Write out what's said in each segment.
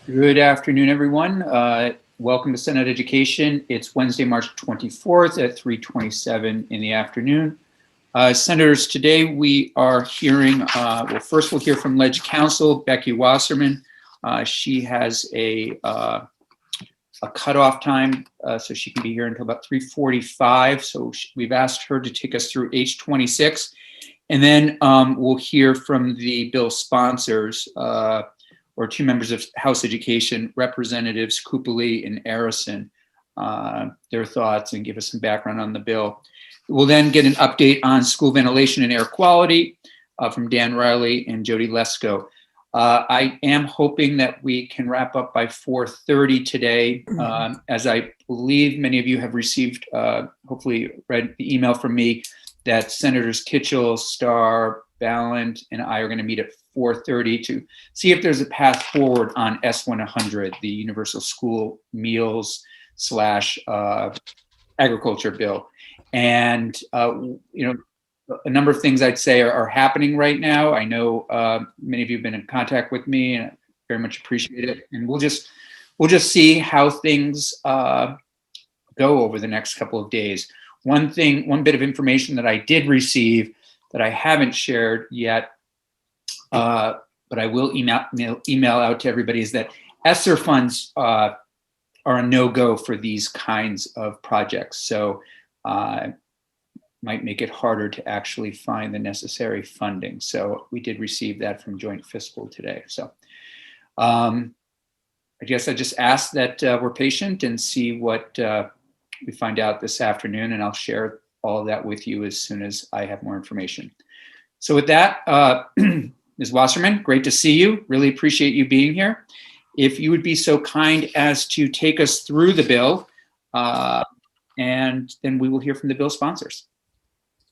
Good afternoon, everyone. Welcome to Senate Education. It's Wednesday, March 24th at 3:27 in the afternoon. Senators, today we are hearing, first we'll hear from Ledge Counsel, Becky Wasserman. She has a cutoff time, so she can be here until about 3:45. So we've asked her to take us through H26. And then we'll hear from the bill sponsors, or two members of House Education, Representatives Kupeli and Arison, their thoughts and give us some background on the bill. We'll then get an update on school ventilation and air quality from Dan Riley and Jody Lesko. I am hoping that we can wrap up by 4:30 today, as I believe many of you have received, hopefully read the email from me that Senators Kitchell, Starr, Ballant, and I are going to meet at 4:30 to see if there's a path forward on S100, the Universal School Meals / Agriculture Bill. And, a number of things I'd say are happening right now. I know many of you have been in contact with me, and I very much appreciate it. And we'll just see how things go over the next couple of days. One bit of information that I did receive that I haven't shared yet, but I will email out to everybody, is that ESSER funds are a no-go for these kinds of projects. So might make it harder to actually find the necessary funding. So we did receive that from Joint Fiscal today. So I guess I just ask that we're patient and see what we find out this afternoon, and I'll share all of that with you as soon as I have more information. So with that, Ms. Wasserman, great to see you. Really appreciate you being here. If you would be so kind as to take us through the bill, and then we will hear from the bill sponsors.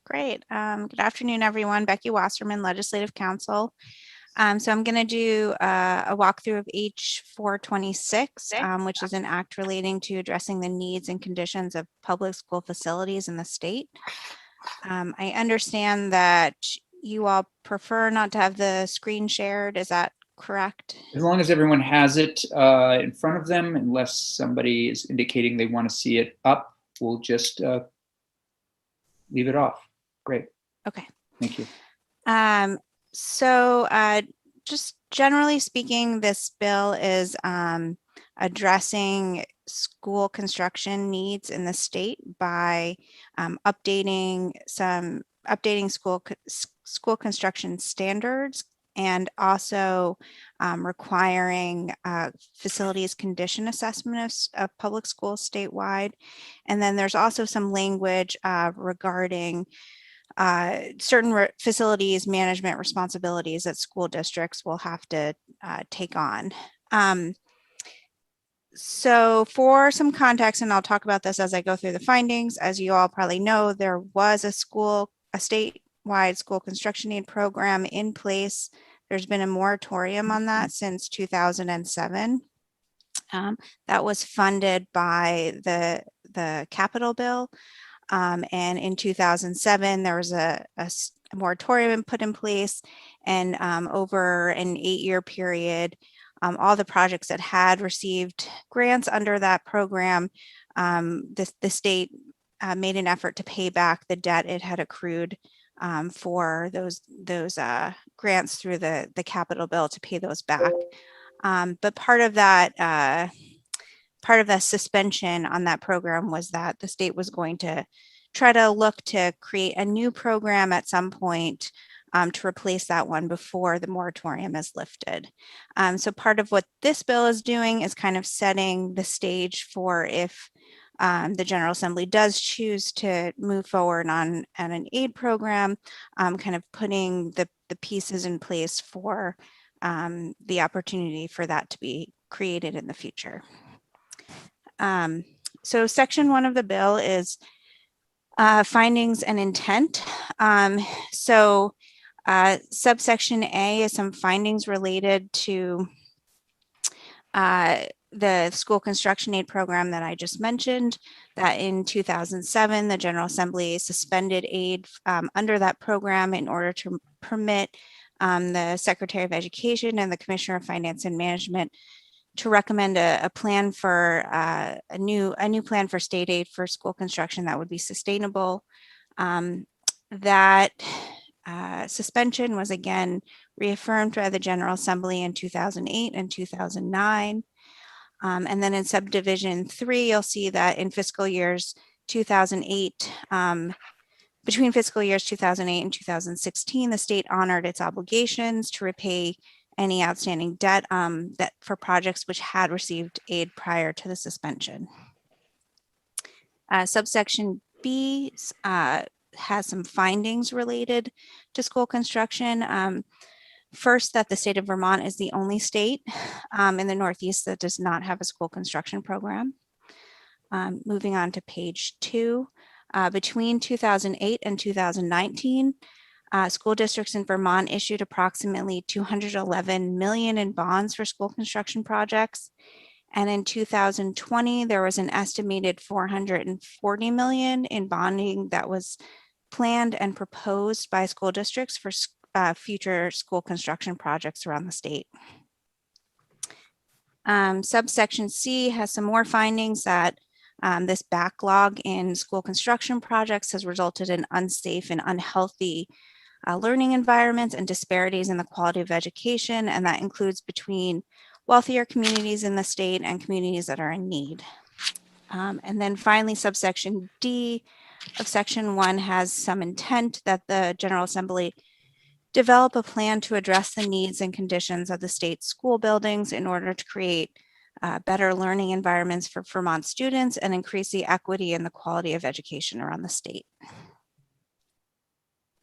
Great. Good afternoon, everyone. Becky Wasserman, Legislative Counsel. So I'm going to do a walkthrough of H426, which is an act relating to addressing the needs and conditions of public school facilities in the state. I understand that you all prefer not to have the screen shared. Is that correct? As long as everyone has it in front of them, unless somebody is indicating they want to see it up, we'll just leave it off. Great. Okay. Thank you. So just generally speaking, this bill is addressing school construction needs in the state by updating school construction standards, and also requiring facilities condition assessment of public schools statewide. And then there's also some language regarding certain facilities management responsibilities that school districts will have to take on. So for some context, and I'll talk about this as I go through the findings, as you all probably know, there was a statewide school construction aid program in place. There's been a moratorium on that since 2007. That was funded by the Capital Bill. And in 2007, there was a moratorium put in place, and over an 8-year period, all the projects that had received grants under that program, the state made an effort to pay back the debt it had accrued for those grants through the Capital Bill to pay those back. But part of the suspension on that program was that the state was going to try to look to create a new program at some point to replace that one before the moratorium is lifted. So part of what this bill is doing is kind of setting the stage for if the General Assembly does choose to move forward on an aid program, kind of putting the pieces in place for the opportunity for that to be created in the future. So section 1 of the bill is findings and intent. Subsection A is some findings related to the school construction aid program that I just mentioned, that in 2007, the General Assembly suspended aid under that program in order to permit the Secretary of Education and the Commissioner of Finance and Management to recommend a plan for a new plan for state aid for school construction that would be sustainable. That suspension was again reaffirmed by the General Assembly in 2008 and 2009. And then in subdivision 3, you'll see that in fiscal years 2008, between fiscal years 2008 and 2016, the state honored its obligations to repay any outstanding debt that for projects which had received aid prior to the suspension. Subsection B has some findings related to school construction. First, that the state of Vermont is the only state in the Northeast that does not have a school construction program. Moving on to page 2, between 2008 and 2019, school districts in Vermont issued approximately 211 million in bonds for school construction projects. And in 2020, there was an estimated 440 million in bonding that was planned and proposed by school districts for future school construction projects around the state. Subsection C has some more findings that this backlog in school construction projects has resulted in unsafe and unhealthy learning environments and disparities in the quality of education, and that includes between wealthier communities in the state and communities that are in need. And then finally, subsection D of section 1 has some intent that the General Assembly develop a plan to address the needs and conditions of the state school buildings in order to create better learning environments for Vermont students and increase the equity and the quality of education around the state.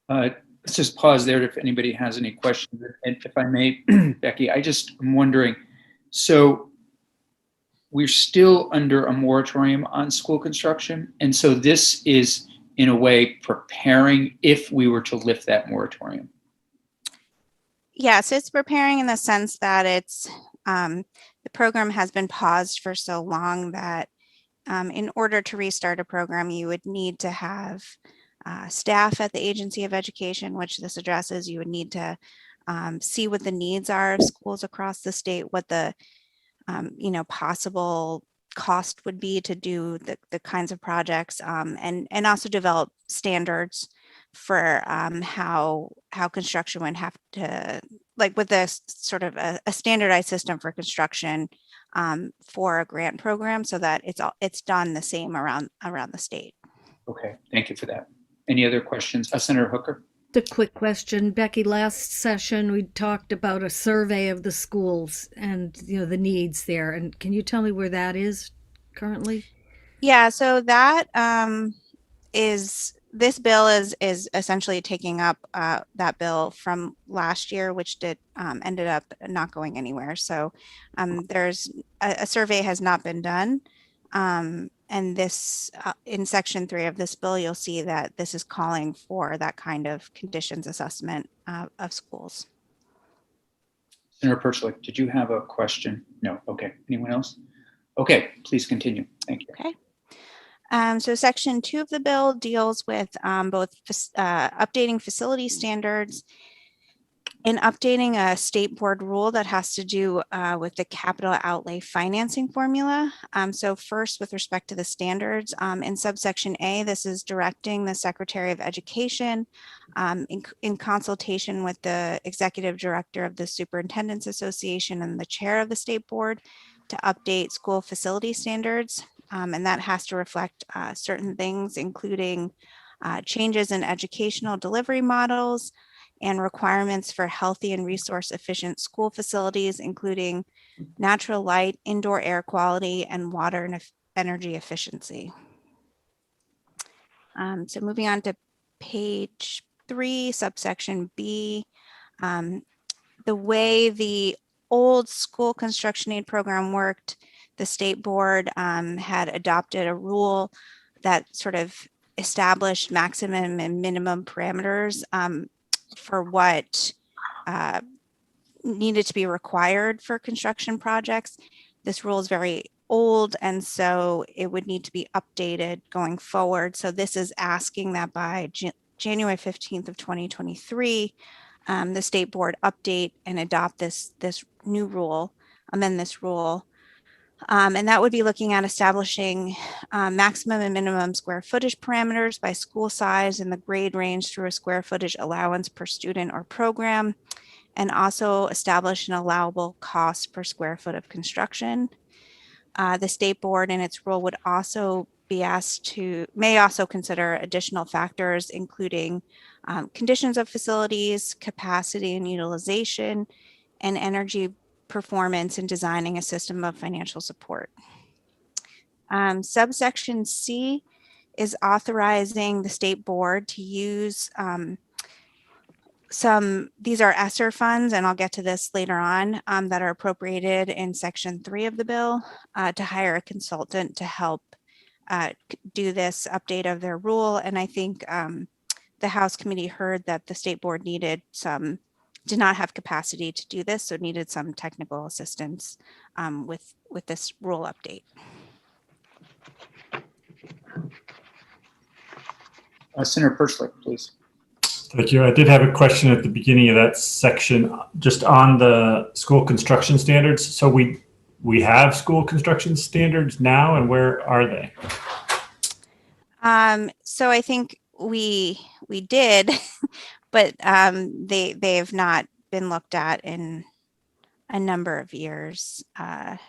Let's just pause there if anybody has any questions. And if I may, Becky, I just am wondering, so we're still under a moratorium on school construction. And so this is in a way preparing if we were to lift that moratorium. Yes, it's preparing in the sense that it's the program has been paused for so long that in order to restart a program, you would need to have staff at the Agency of Education, which this addresses. You would need to see what the needs are of schools across the state, what the possible cost would be to do the kinds of projects, and also develop standards for how construction would have to, like with this sort of a standardized system for construction for a grant program, so that it's done the same around the state. Okay, thank you for that. Any other questions? Senator Hooker? A quick question, Becky. Last session we talked about a survey of the schools and the needs there. And can you tell me where that is currently? Yeah, so that this bill is essentially taking up that bill from last year, which ended up not going anywhere. So there's a survey has not been done. And this in section 3 of this bill, you'll see that this is calling for that kind of conditions assessment of schools. Senator Perchlik, did you have a question? No. Okay. Anyone else? Okay, please continue. Thank you. Okay. So section 2 of the bill deals with both updating facility standards and updating a state board rule that has to do with the capital outlay financing formula. So first, with respect to the standards, in subsection A, this is directing the Secretary of Education in consultation with the Executive Director of the Superintendents Association and the Chair of the State Board to update school facility standards. And that has to reflect certain things, including changes in educational delivery models and requirements for healthy and resource efficient school facilities, including natural light, indoor air quality, and water and energy efficiency. So moving on to page 3, subsection B, the way the old school construction aid program worked, the state board had adopted a rule that sort of established maximum and minimum parameters for what needed to be required for construction projects. This rule is very old, and so it would need to be updated going forward. So this is asking that by January 15th of 2023, the state board update and adopt this new rule amend this rule. And that would be looking at establishing maximum and minimum square footage parameters by school size and the grade range through a square footage allowance per student or program, and also establish an allowable cost per square foot of construction. The state board in its rule would also may also consider additional factors, including conditions of facilities, capacity and utilization, and energy performance in designing a system of financial support. Subsection C is authorizing the state board to use these are ESSER funds, and I'll get to this later on, that are appropriated in section 3 of the bill to hire a consultant to help do this update of their rule. And I think the House committee heard that the state board did not have capacity to do this, so needed some technical assistance with this rule update. Senator Perchlik, please. Thank you. I did have a question at the beginning of that section, just on the school construction standards. So we have school construction standards now, and where are they? So I think we did, but they have not been looked at in a number of years. I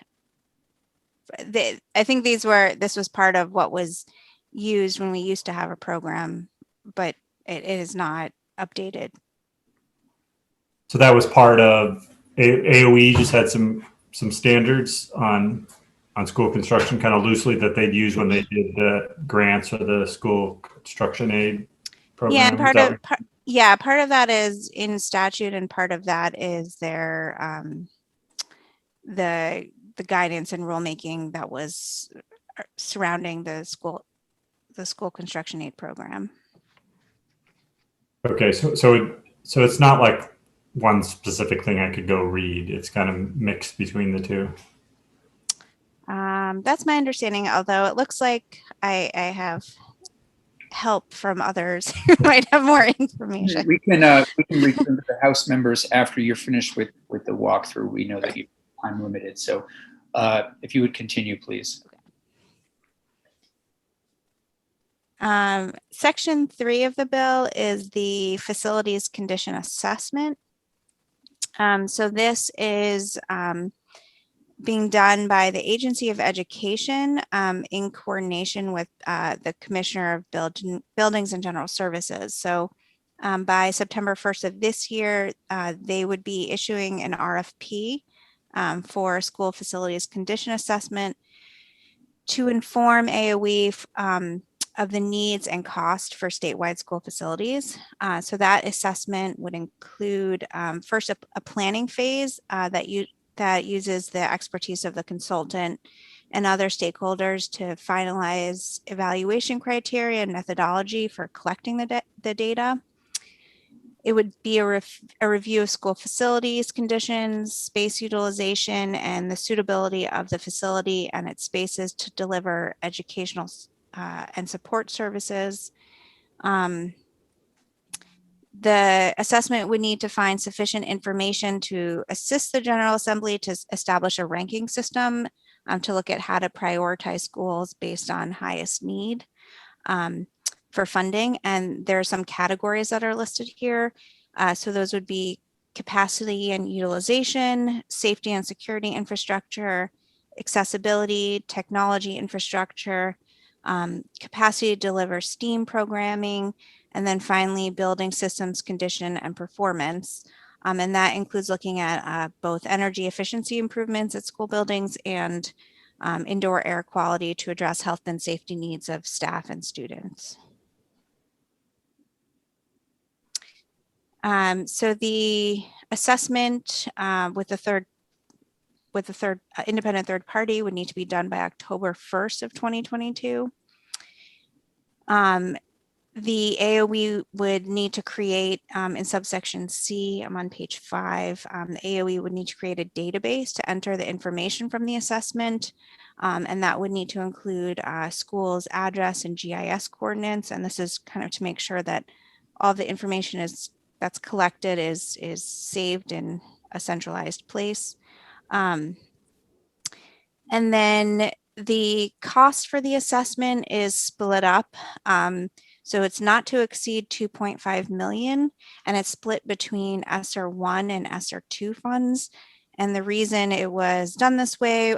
think this was part of what was used when we used to have a program, but it is not updated. So that was part of AOE, just had some standards on school construction, kind of loosely, that they'd use when they did the grants or the school construction aid program. Yeah, and part of that is in statute, and part of that is their the guidance and rulemaking that was surrounding the school construction aid program. Okay, so it's not like one specific thing I could go read. It's kind of mixed between the two. That's my understanding, although it looks like I have help from others who might have more information. We can return to the House members after you're finished with the walkthrough. We know that you're time limited, so if you would continue, please. Section 3 of the bill is the facilities condition assessment. So this is being done by the Agency of Education in coordination with the Commissioner of Buildings and General Services. So by September 1st of this year, they would be issuing an RFP for school facilities condition assessment to inform AOE of the needs and cost for statewide school facilities. So that assessment would include first a planning phase that uses the expertise of the consultant and other stakeholders to finalize evaluation criteria and methodology for collecting the data. It would be a review of school facilities conditions, space utilization, and the suitability of the facility and its spaces to deliver educational and support services. The assessment would need to find sufficient information to assist the General Assembly to establish a ranking system to look at how to prioritize schools based on highest need for funding. And there are some categories that are listed here. So those would be capacity and utilization, safety and security infrastructure, accessibility, technology infrastructure, capacity to deliver STEAM programming, and then finally building systems condition and performance. And that includes looking at both energy efficiency improvements at school buildings and indoor air quality to address health and safety needs of staff and students. So the assessment with the third independent third party would need to be done by October 1st of 2022. The AOE would need to create in subsection C, I'm on page 5, the AOE would need to create a database to enter the information from the assessment. And that would need to include schools' address and GIS coordinates. And this is kind of to make sure that all the information that's collected is saved in a centralized place. And then the cost for the assessment is split up. So it's not to exceed 2.5 million, and it's split between ESSER 1 and ESSER 2 funds. And the reason it was done this way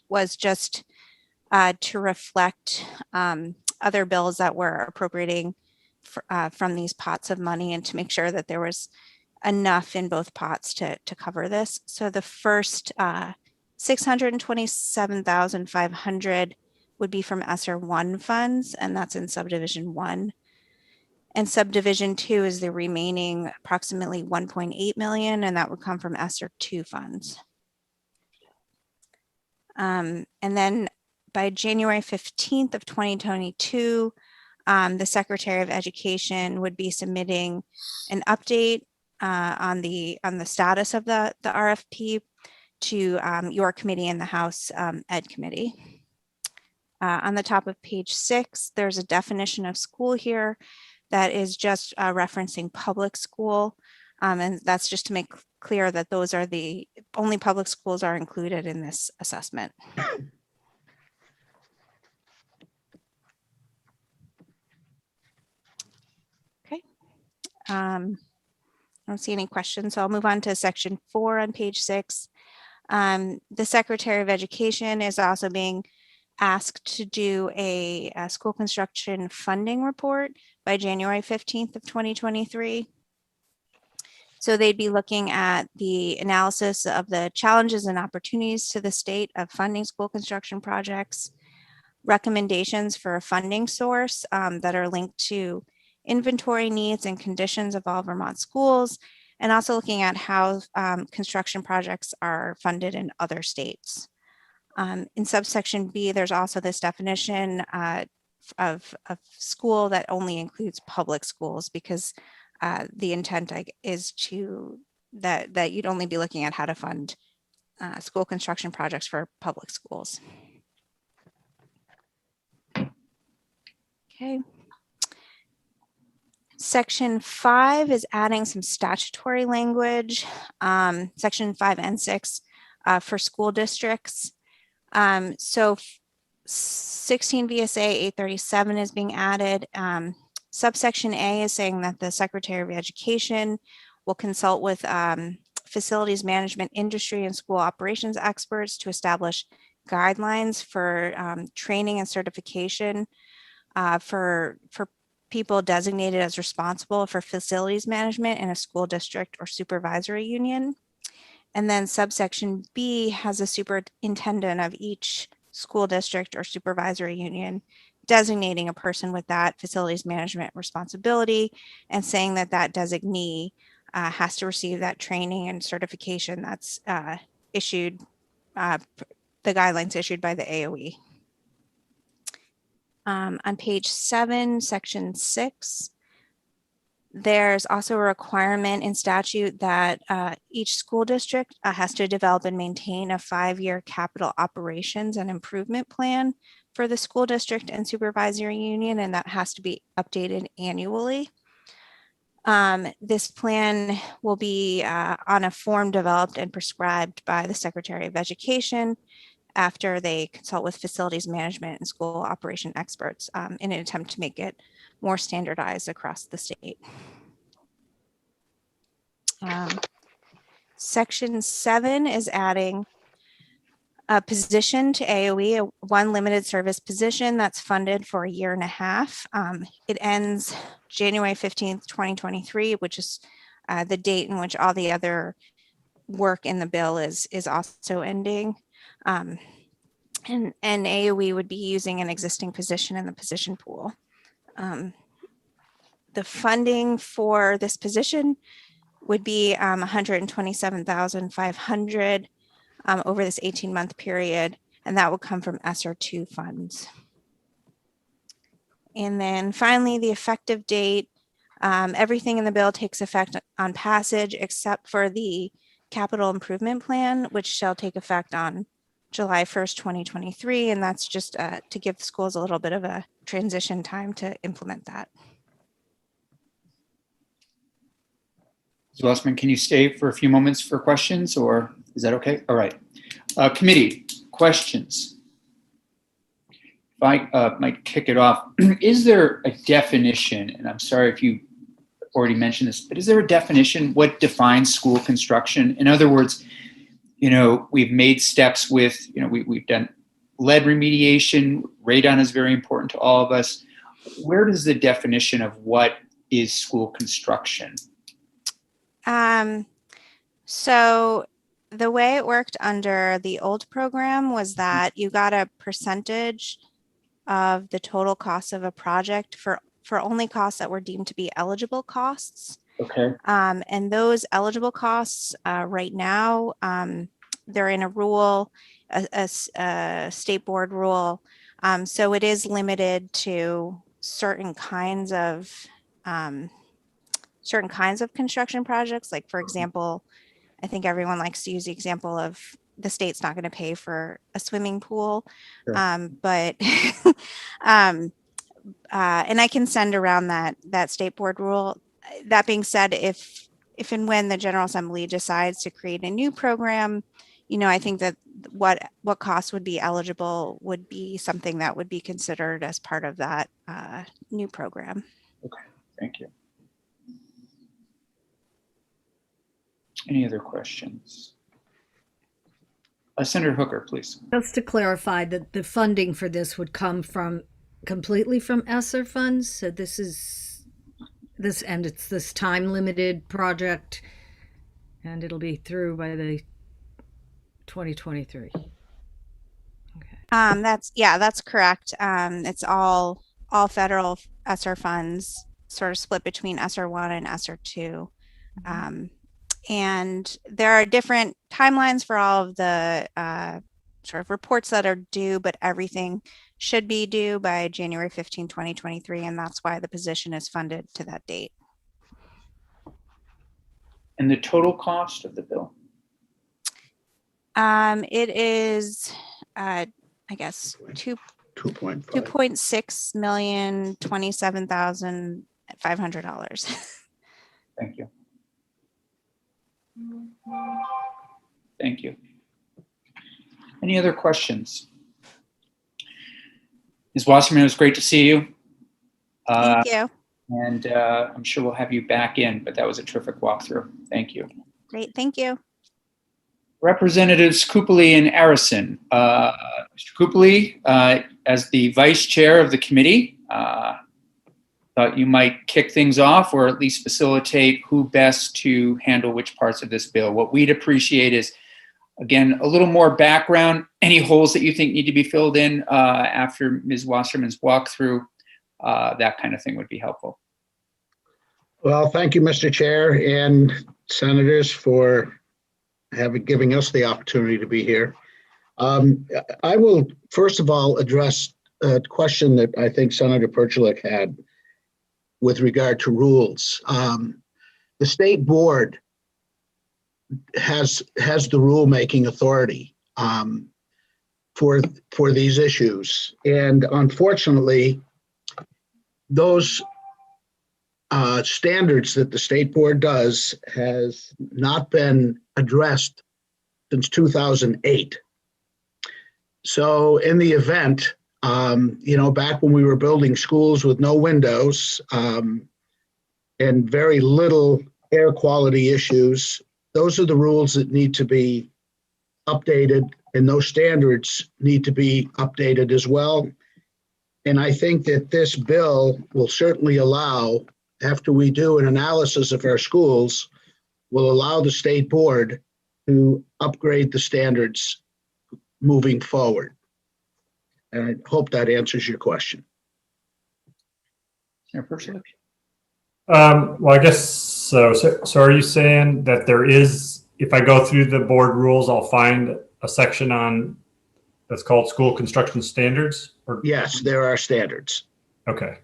was just to reflect other bills that were appropriating from these pots of money, and to make sure that there was enough in both pots to cover this. So the first 627,500 would be from ESSER 1 funds, and that's in subdivision 1. And subdivision 2 is the remaining approximately 1.8 million, and that would come from ESSER 2 funds. And then by January 15th of 2022, the Secretary of Education would be submitting an update on the status of the RFP to your committee and the House Ed Committee. On the top of page 6, there's a definition of school here that is just referencing public school. And that's just to make clear that those are the only public schools are included in this assessment. Okay. I don't see any questions, so I'll move on to section 4 on page 6. The Secretary of Education is also being asked to do a school construction funding report by January 15th of 2023. So they'd be looking at the analysis of the challenges and opportunities to the state of funding school construction projects, recommendations for a funding source that are linked to inventory needs and conditions of all Vermont schools, and also looking at how construction projects are funded in other states. In subsection B, there's also this definition of school that only includes public schools, because the intent is that you'd only be looking at how to fund school construction projects for public schools. Okay. Section 5 is adding some statutory language, section 5 and 6 for school districts. So 16 VSA 837 is being added. Subsection A is saying that the Secretary of Education will consult with facilities management industry and school operations experts to establish guidelines for training and certification for people designated as responsible for facilities management in a school district or supervisory union. And then subsection B has a superintendent of each school district or supervisory union designating a person with that facilities management responsibility, and saying that that designee has to receive that training and certification that's issued, the guidelines issued by the AOE. On page 7, section 6, there's also a requirement in statute that each school district has to develop and maintain a 5-year capital operations and improvement plan for the school district and supervisory union, and that has to be updated annually. This plan will be on a form developed and prescribed by the Secretary of Education after they consult with facilities management and school operation experts in an attempt to make it more standardized across the state. Section 7 is adding a position to AOE, one limited service position that's funded for 1.5 years. It ends January 15th, 2023, which is the date in which all the other work in the bill is also ending. And AOE would be using an existing position in the position pool. The funding for this position would be $127,500 over this 18-month period, and that would come from ESSER 2 funds. And then finally, the effective date, everything in the bill takes effect on passage except for the capital improvement plan, which shall take effect on July 1st, 2023, and that's just to give the schools a little bit of a transition time to implement that. Ms. Westman, can you stay for a few moments for questions, or is that okay? All right. Committee, questions? If I might kick it off, is there a definition, and I'm sorry if you already mentioned this, but is there a definition what defines school construction? In other words, we've made steps with, we've done lead remediation. Radon is very important to all of us. Where does the definition of what is school construction? So the way it worked under the old program was that you got a percentage of the total cost of a project for only costs that were deemed to be eligible costs. Okay. And those eligible costs right now, they're in a rule, a state board rule. So it is limited to certain kinds of construction projects. Like, for example, I think everyone likes to use the example of the state's not going to pay for a swimming pool. Sure. But and I can send around that state board rule. That being said, if and when the General Assembly decides to create a new program, I think that what costs would be eligible would be something that would be considered as part of that new program. Okay, thank you. Any other questions? Senator Hooker, please. Just to clarify that the funding for this would come completely from ESSER funds. So it's this time limited project, and it'll be through by the 2023. Okay. That's correct. It's all federal ESSER funds, sort of split between ESSER 1 and ESSER 2. And there are different timelines for all of the sort of reports that are due, but everything should be due by January 15, 2023. And that's why the position is funded to that date. And the total cost of the bill? It is, I guess, $2.6,027,500. Thank you. Thank you. Any other questions? Ms. Wasserman, it was great to see you. Thank you. And I'm sure we'll have you back in, but that was a terrific walkthrough. Thank you. Great. Thank you. Representatives Kupeli and Arison. Mr. Kupeli, as the vice chair of the committee, thought you might kick things off or at least facilitate who best to handle which parts of this bill. What we'd appreciate is, again, a little more background, any holes that you think need to be filled in after Ms. Wasserman's walkthrough, that kind of thing would be helpful. Well, thank you, Mr. Chair and senators, for giving us the opportunity to be here. I will, first of all, address a question that I think Senator Perchlik had with regard to rules. The state board has the rulemaking authority for these issues, and unfortunately, those standards that the state board does has not been addressed since 2008. So in the event, back when we were building schools with no windows and very little air quality issues, those are the rules that need to be updated, and those standards need to be updated as well. And I think that this bill will certainly allow, after we do an analysis of our schools, will allow the state board to upgrade the standards moving forward. And I hope that answers your question. Senator Perchlik? Well, I guess so. So are you saying that there is, if I go through the board rules, I'll find a section on that's called school construction standards? Or? Yes, there are standards. Okay.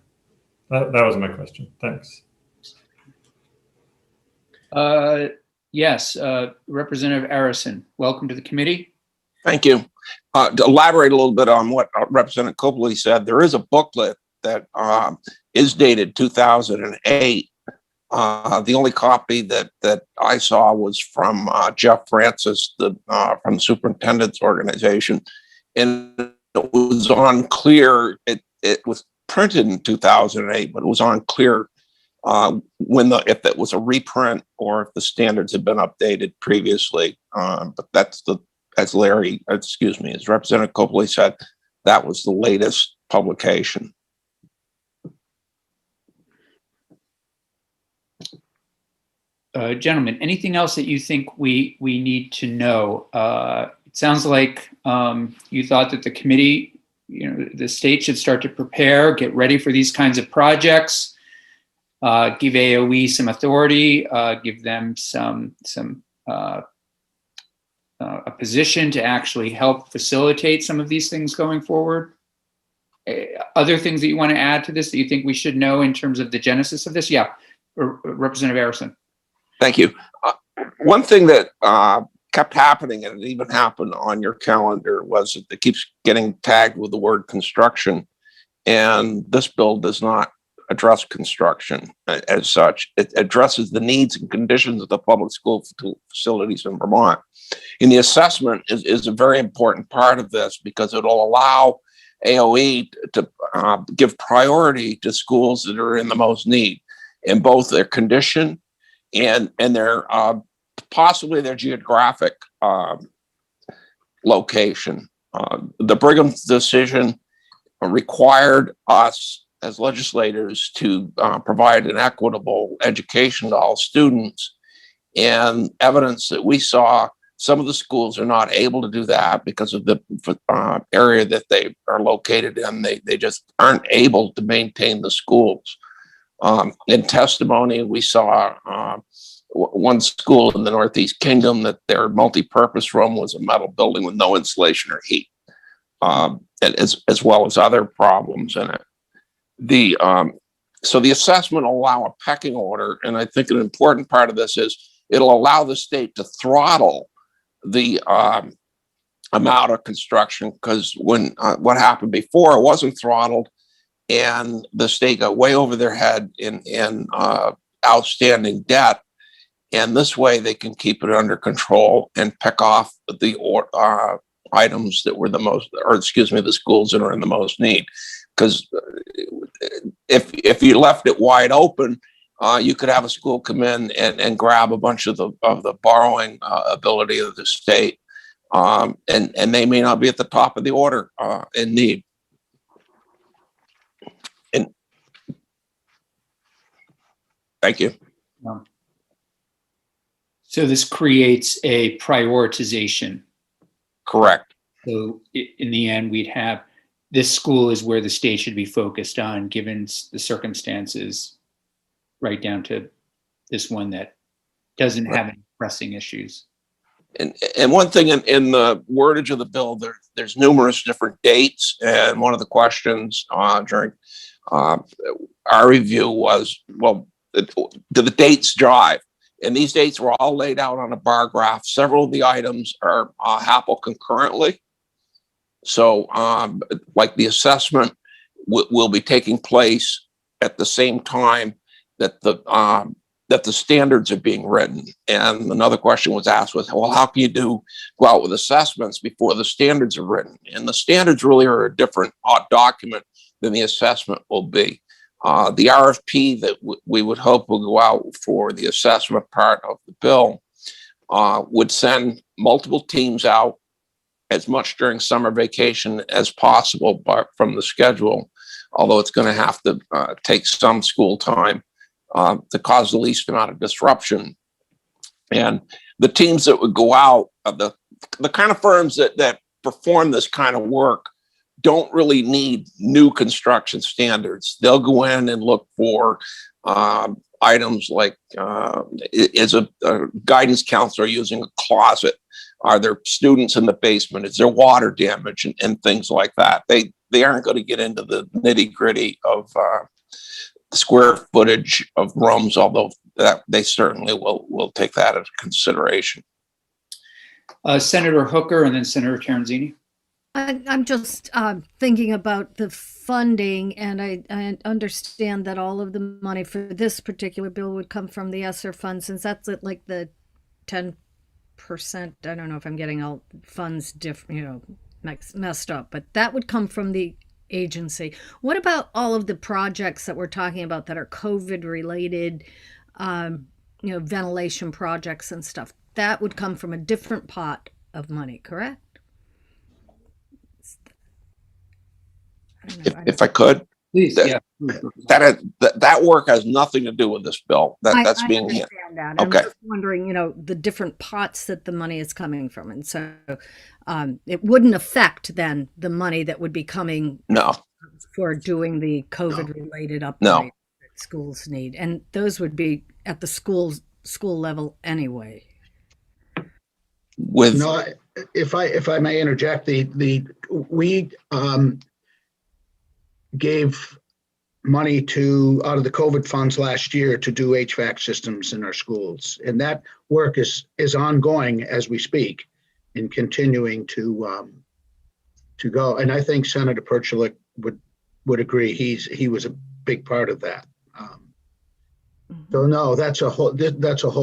That was my question. Thanks. Yes, Representative Arison, welcome to the committee. Thank you. To elaborate a little bit on what Representative Copley said, there is a booklet that is dated 2008 The only copy that I saw was from Jeff Francis, from the superintendent's organization, and it was unclear. It was printed in 2008, but it was unclear if it was a reprint or if the standards had been updated previously. But as Representative Copley said, that was the latest publication. Gentlemen, anything else that you think we need to know? It sounds like you thought that the committee, the state should start to prepare, get ready for these kinds of projects, give AOE some authority, give them a position to actually help facilitate some of these things going forward. Other things that you want to add to this that you think we should know in terms of the genesis of this? Yeah, Representative Harrison. Thank you. One thing that kept happening, and it even happened on your calendar, was that it keeps getting tagged with the word construction. And this bill does not address construction as such. It addresses the needs and conditions of the public school facilities in Vermont. And the assessment is a very important part of this because it'll allow AOE to give priority to schools that are in the most need in both their condition and their possibly their geographic location. The Brigham decision required us as legislators to provide an equitable education to all students, and evidence that we saw some of the schools are not able to do that because of the area that they are located in. They just aren't able to maintain the schools. In testimony, we saw one school in the Northeast Kingdom that their multi-purpose room was a metal building with no insulation or heat, as well as other problems in it. So the assessment will allow a pecking order, and I think an important part of this is it'll allow the state to throttle the amount of construction, because when what happened before, it wasn't throttled, and the state got way over their head in outstanding debt. And this way they can keep it under control and pick off the items that were the schools that are in the most need. Because if you left it wide open, you could have a school come in and grab a bunch of the borrowing ability of the state, and they may not be at the top of the order in need. And thank you. So this creates a prioritization. Correct. So in the end, we'd have this school is where the state should be focused on, given the circumstances, right down to this one that doesn't have any pressing issues. And one thing in the wordage of the bill, there's numerous different dates, and one of the questions during our review was, well, do the dates jive? And these dates were all laid out on a bar graph. Several of the items are happen concurrently. So like the assessment will be taking place at the same time that the standards are being written. And another question was asked was, well, how can you go out with assessments before the standards are written? And the standards really are a different document than the assessment will be. The RFP that we would hope will go out for the assessment part of the bill would send multiple teams out as much during summer vacation as possible from the schedule, although it's going to have to take some school time to cause the least amount of disruption. And the teams that would go out, the kind of firms that perform this kind of work don't really need new construction standards. They'll go in and look for items like, is a guidance counselor using a closet? Are there students in the basement? Is there water damage and things like that? They aren't going to get into the nitty gritty of square footage of rooms, although that they certainly will take that into consideration. Senator Hooker and then Senator Terenzini. I'm just thinking about the funding, and I understand that all of the money for this particular bill would come from the ESSER fund, since that's at like the 10%. I don't know if I'm getting all funds messed up, but that would come from the agency. What about all of the projects that we're talking about that are COVID related, ventilation projects and stuff? That would come from a different pot of money, correct? I don't know. If I could, Please, That- yeah. that work has nothing to do with this bill. That's I being, understand that. Okay. I'm just wondering, the different pots that the money is coming from. And so it wouldn't affect then the money that would be coming no, for doing the COVID related upgrades No. that schools need. And those would be at the school level anyway. with, No, if I may interject, we gave money out of the COVID funds last year to do HVAC systems in our schools. And that work is ongoing as we speak and continuing to go. And I think Senator Perchulik would agree. He was a big part of that. So no, that's a whole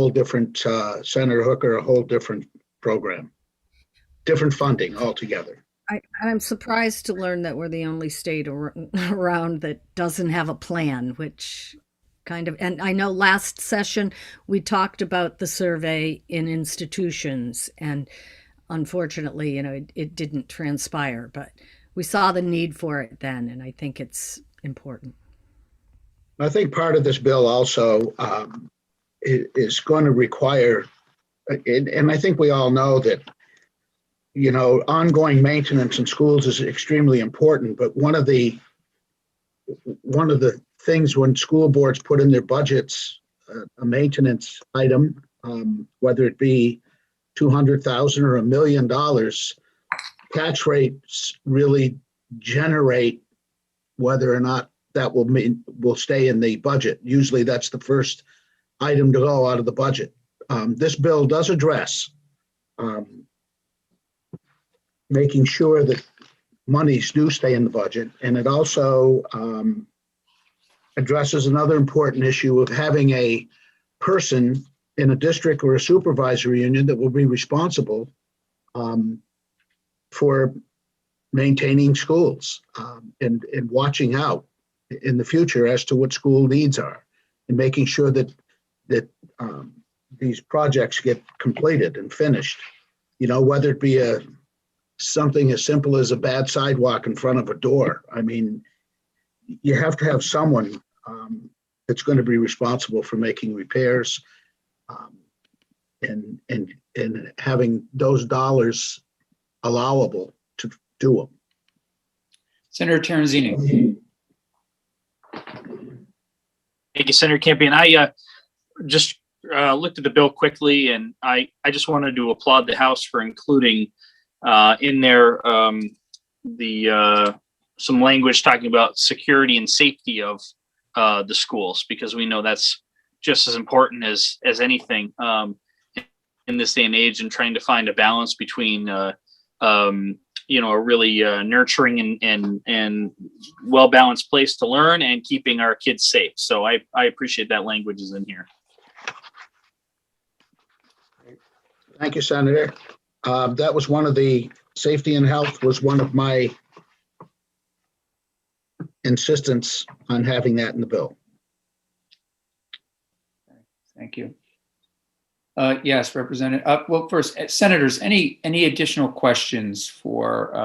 different, Senator Hooker, a whole different program, different funding altogether. I'm surprised to learn that we're the only state around that doesn't have a plan, which and I know last session we talked about the survey in institutions, and unfortunately, it didn't transpire, but we saw the need for it then, and I think it's important. I think part of this bill also is going to require, and I think we all know that, ongoing maintenance in schools is extremely important. But one of the things when school boards put in their budgets a maintenance item, whether it be $200,000 or $1 million, catch rates really generate whether or not that will stay in the budget. Usually that's the first item to go out of the budget. This bill does address making sure that monies do stay in the budget. And it also addresses another important issue of having a person in a district or a supervisory union that will be responsible for maintaining schools and watching out in the future as to what school needs are and making sure that these projects get completed and finished. Whether it be something as simple as a bad sidewalk in front of a door. I mean, you have to have someone that's going to be responsible for making repairs and having those dollars allowable to do them. Senator Terenzini. Thank you, Senator Campion. I just looked at the bill quickly, and I just wanted to applaud the House for including in there some language talking about security and safety of the schools, because we know that's just as important as anything in this day and age, and trying to find a balance between a really nurturing and well-balanced place to learn and keeping our kids safe. So I appreciate that language is in here. Thank you, Senator. That was one of the safety and health was one of my insistence on having that in the bill. Thank you. Yes, Representative. Well, first, senators, any additional questions for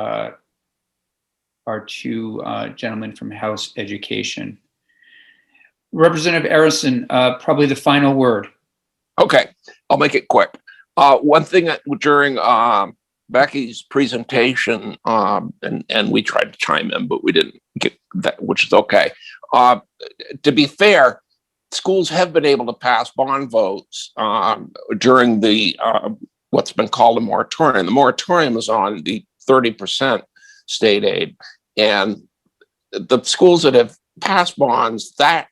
our two gentlemen from House Education? Representative Arison, probably the final word. okay, I'll make it quick. One thing that during Becky's presentation, and we tried to chime in, but we didn't get that, which is okay. To be fair, schools have been able to pass bond votes during the what's been called a moratorium. The moratorium is on the 30% state aid, and the schools that have passed bonds, that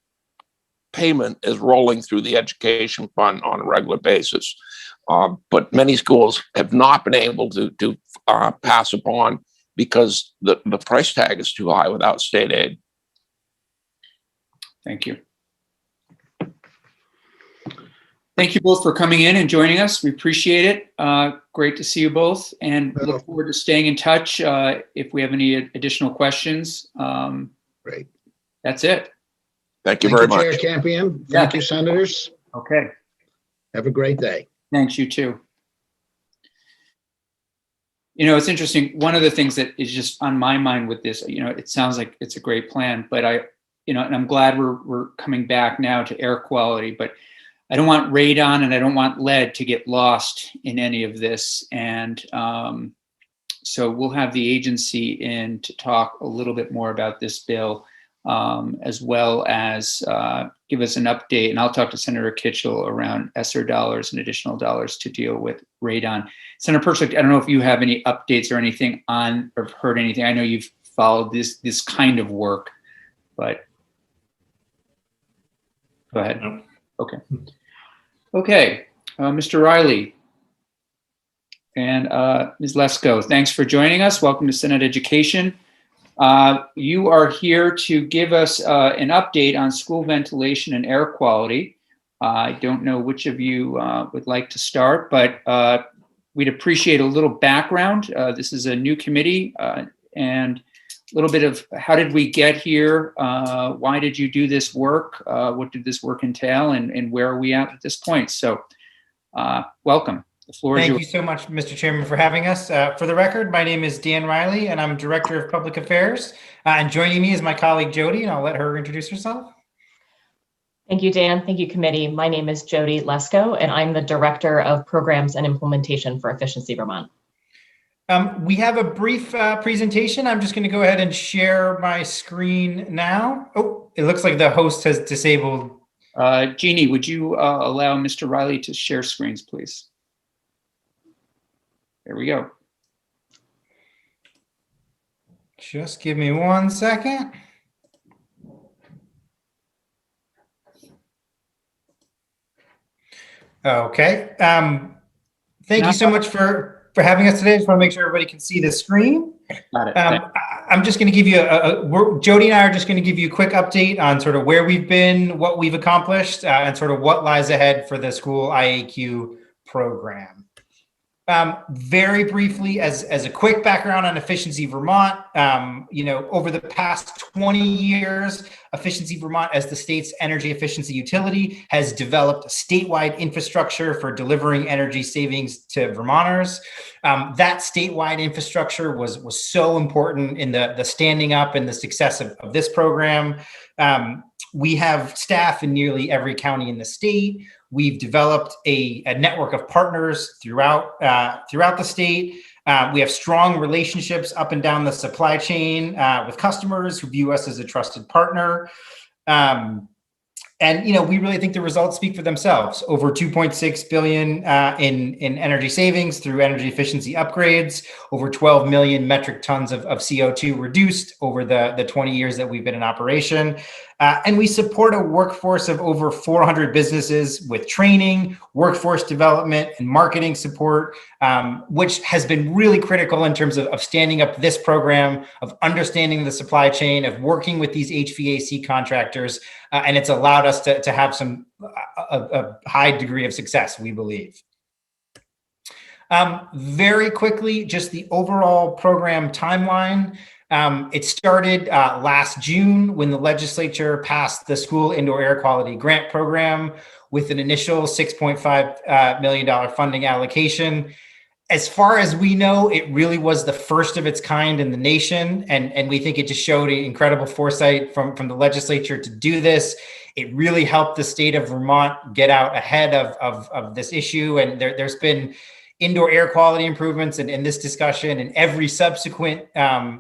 payment is rolling through the education fund on a regular basis. But many schools have not been able to pass a bond because the price tag is too high without state aid. Thank you. Thank you both for coming in and joining us. We appreciate it. Great to see you both, and look forward to staying in touch if we have any additional questions. Great. That's it. Thank you very much. Chair Campion. Yeah. Thank you, senators. Okay. Have a great day. Thanks, you too. You know, it's interesting. One of the things that is just on my mind with this, you know, it sounds like it's a great plan, but and I'm glad we're coming back now to air quality, but I don't want radon and I don't want lead to get lost in any of this. And so we'll have the agency in to talk a little bit more about this bill, as well as give us an update. And I'll talk to Senator Kitchell around ESSER dollars and additional dollars to deal with radon. Senator Persick, I don't know if you have any updates or anything on, or heard anything. I know you've followed this kind of work, but go ahead. No. Okay. Okay, Mr. Riley and Ms. Lesko, thanks for joining us. Welcome to Senate Education. You are here to give us an update on school ventilation and air quality. I don't know which of you would like to start, but we'd appreciate a little background. This is a new committee and a little bit of how did we get here? Why did you do this work? What did this work entail? And where are we at this point? So welcome. The floor is yours. Thank you so much, Mr. Chairman, for having us. For the record, my name is Dan Riley, and I'm Director of Public Affairs. And joining me is my colleague, Jody, and I'll let her introduce herself. Thank you, Dan. Thank you, committee. My name is Jody Lesko, and I'm the Director of Programs and Implementation for Efficiency Vermont. We have a brief presentation. I'm just going to go ahead and share my screen now. Oh, it looks like the host has disabled. Jeannie, would you allow Mr. Riley to share screens, please? There we go. Just give me 1 second. Okay. Thank you so much for having us today. I just want to make sure everybody can see the screen. Got it. I'm just going to give you Jody and I are just going to give you a quick update on sort of where we've been, what we've accomplished, and sort of what lies ahead for the school IAQ program. Very briefly, as a quick background on Efficiency Vermont, over the past 20 years, Efficiency Vermont, as the state's energy efficiency utility, has developed a statewide infrastructure for delivering energy savings to Vermonters. That statewide infrastructure was so important in the standing up and the success of this program. We have staff in nearly every county in the state. We've developed a network of partners throughout the state. We have strong relationships up and down the supply chain with customers who view us as a trusted partner. And we really think the results speak for themselves. Over 2.6 billion in energy savings through energy efficiency upgrades, over 12 million metric tons of CO2 reduced over the 20 years that we've been in operation. And we support a workforce of over 400 businesses with training, workforce development, and marketing support, which has been really critical in terms of standing up this program, of understanding the supply chain, of working with these HVAC contractors. And it's allowed us to have a high degree of success, we believe. Very quickly, just the overall program timeline. It started last June when the legislature passed the School Indoor Air Quality Grant Program with an initial $6.5 million funding allocation. As far as we know, it really was the first of its kind in the nation. And we think it just showed incredible foresight from the legislature to do this. It really helped the state of Vermont get out ahead of this issue. And there's been indoor air quality improvements in this discussion and every subsequent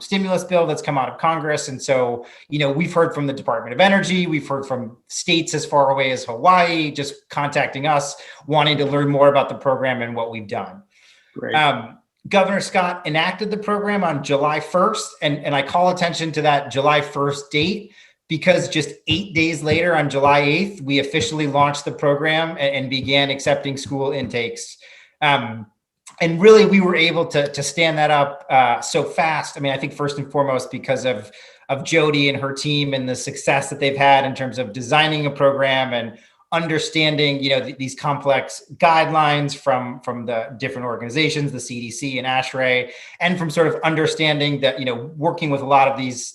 stimulus bill that's come out of Congress. And so, we've heard from the Department of Energy, we've heard from states as far away as Hawaii, just contacting us, wanting to learn more about the program and what we've done. Great. Governor Scott enacted the program on July 1st, and I call attention to that July 1st date because just 8 days later on July 8th, we officially launched the program and began accepting school intakes. And really, we were able to stand that up so fast. I mean, I think first and foremost because of Jody and her team and the success that they've had in terms of designing a program and understanding, these complex guidelines from the different organizations, the CDC and ASHRAE, and from sort of understanding that, working with a lot of these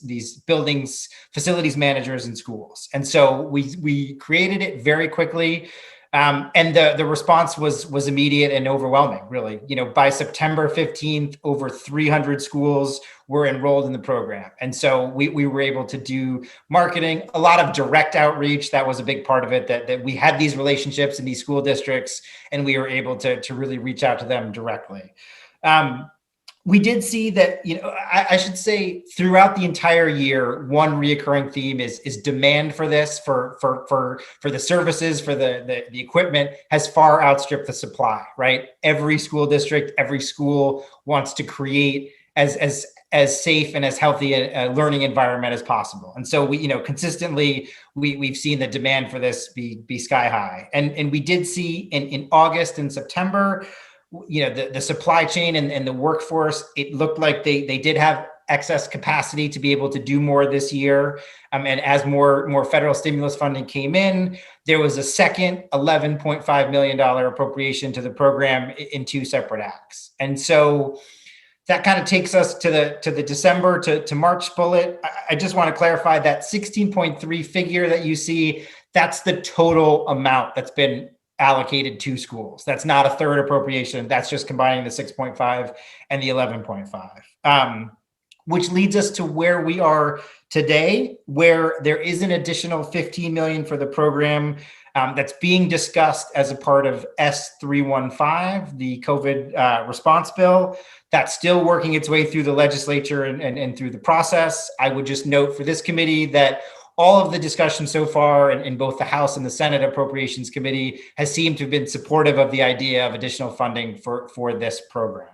buildings, facilities managers in schools. And so we created it very quickly. And the response was immediate and overwhelming, really. By September 15th, over 300 schools were enrolled in the program. And so we were able to do marketing, a lot of direct outreach. That was a big part of it, that we had these relationships in these school districts, and we were able to really reach out to them directly. We did see that, I should say throughout the entire year, one reoccurring theme is demand for this, for the services, for the equipment has far outstripped the supply, right? Every school district, every school wants to create as safe and as healthy a learning environment as possible. And so we, consistently, we've seen the demand for this be sky high. And we did see in August and September, the supply chain and the workforce, it looked like they did have excess capacity to be able to do more this year. And as more federal stimulus funding came in, there was a second $11.5 million appropriation to the program in two separate acts. And so that kind of takes us to the December to March bullet. I just want to clarify that 16.3 figure that you see, that's the total amount that's been allocated to schools. That's not a third appropriation. That's just combining the 6.5 and the 11.5, which leads us to where we are today, where there is an additional 15 million for the program that's being discussed as a part of S315, the COVID response bill. That's still working its way through the legislature and through the process. I would just note for this committee that all of the discussion so far in both the House and the Senate Appropriations Committee has seemed to have been supportive of the idea of additional funding for this program.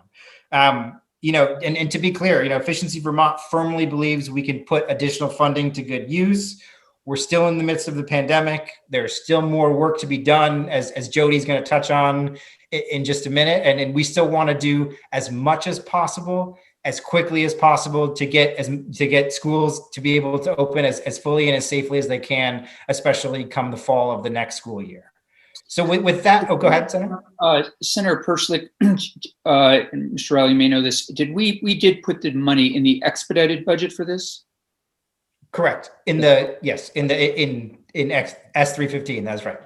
And to be clear, Efficiency Vermont firmly believes we can put additional funding to good use. We're still in the midst of the pandemic. There's still more work to be done, as Jody's going to touch on in just a minute. And we still want to do as much as possible, as quickly as possible to get schools to be able to open as fully and as safely as they can, especially come the fall of the next school year. So with that, go ahead, Senator. Senator Perslick, Mr. Riley, you may know this. We did put the money in the expedited budget for this? Correct. In S315, that's right.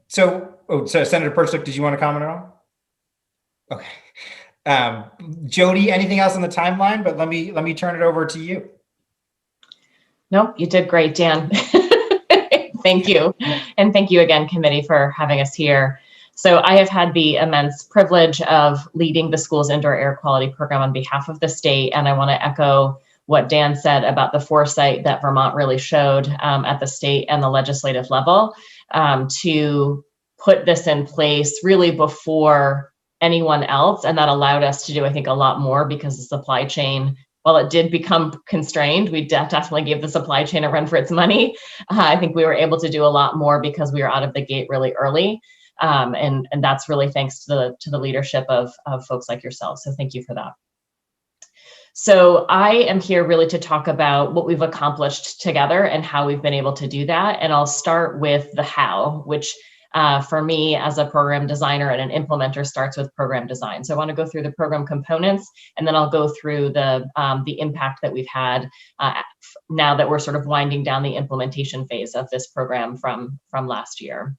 So Senator Perslick, did you want to comment at all? Okay. Jody, anything else on the timeline? But let me turn it over to you. No, you did great, Dan. Thank you. And thank you again, committee, for having us here. So I have had the immense privilege of leading the school's indoor air quality program on behalf of the state. And I want to echo what Dan said about the foresight that Vermont really showed at the state and the legislative level to put this in place really before anyone else. And that allowed us to do, I think, a lot more because the supply chain, while it did become constrained, we definitely gave the supply chain a run for its money. I think we were able to do a lot more because we were out of the gate really early. And that's really thanks to the leadership of folks like yourselves. So thank you for that. So I am here really to talk about what we've accomplished together and how we've been able to do that. And I'll start with the how, which for me as a program designer and an implementer starts with program design. So I want to go through the program components, and then I'll go through the impact that we've had now that we're sort of winding down the implementation phase of this program from last year.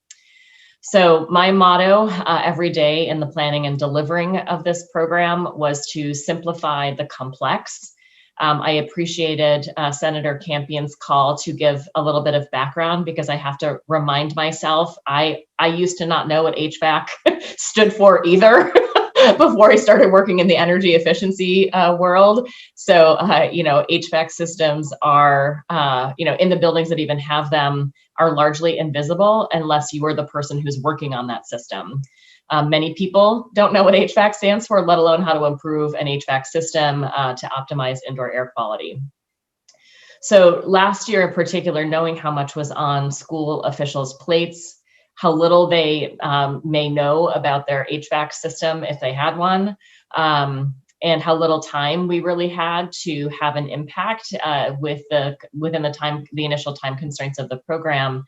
So my motto every day in the planning and delivering of this program was to simplify the complex. I appreciated Senator Campion's call to give a little bit of background because I have to remind myself, I used to not know what HVAC stood for either before I started working in the energy efficiency world. So, HVAC systems are, in the buildings that even have them are largely invisible unless you are the person who's working on that system. Many people don't know what HVAC stands for, let alone how to improve an HVAC system to optimize indoor air quality. So last year in particular, knowing how much was on school officials' plates, how little they may know about their HVAC system if they had one, and how little time we really had to have an impact within the initial time constraints of the program.